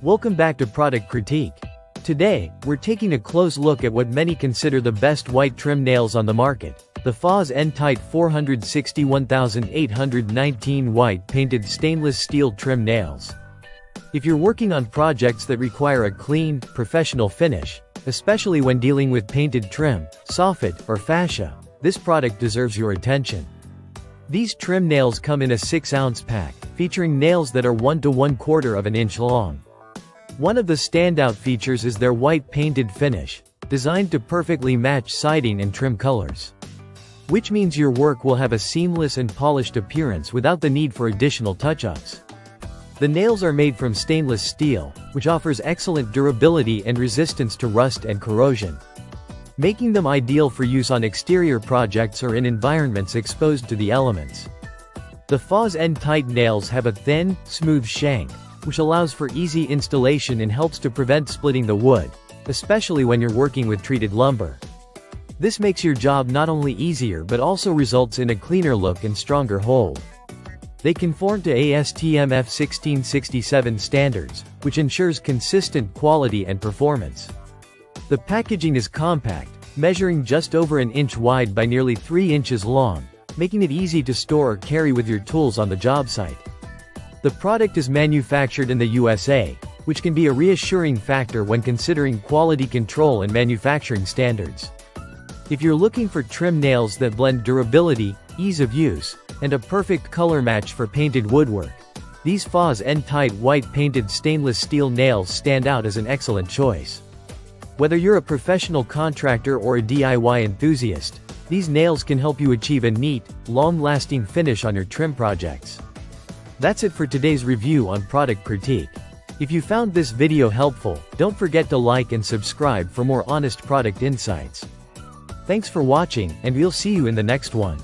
Welcome back to Product Critique. Today, we're taking a close look at what many consider the best white trim nails on the market, the Fas-n-Tite 461819 white painted stainless steel trim nails. If you're working on projects that require a clean, professional finish, especially when dealing with painted trim, soffit, or fascia, this product deserves your attention. These trim nails come in a 6-ounce pack, featuring nails that are 1 to 1/4 of an inch long. One of the standout features is their white painted finish, designed to perfectly match siding and trim colors. Which means your work will have a seamless and polished appearance without the need for additional touch-ups. The nails are made from stainless steel, which offers excellent durability and resistance to rust and corrosion, making them ideal for use on exterior projects or in environments exposed to the elements. The Fas-n-Tite nails have a thin, smooth shank, which allows for easy installation and helps to prevent splitting the wood, especially when you're working with treated lumber. This makes your job not only easier but also results in a cleaner look and stronger hold. They conform to ASTM F1667 standards, which ensures consistent quality and performance. The packaging is compact, measuring just over an inch wide by nearly 3 inches long, making it easy to store or carry with your tools on the job site. The product is manufactured in the USA, which can be a reassuring factor when considering quality control and manufacturing standards. If you're looking for trim nails that blend durability, ease of use, and a perfect color match for painted woodwork, these Fas-n-Tite white painted stainless steel nails stand out as an excellent choice. Whether you're a professional contractor or a DIY enthusiast, these nails can help you achieve a neat, long-lasting finish on your trim projects. That's it for today's review on Product Critique. If you found this video helpful, don't forget to like and subscribe for more honest product insights. Thanks for watching, and we'll see you in the next one.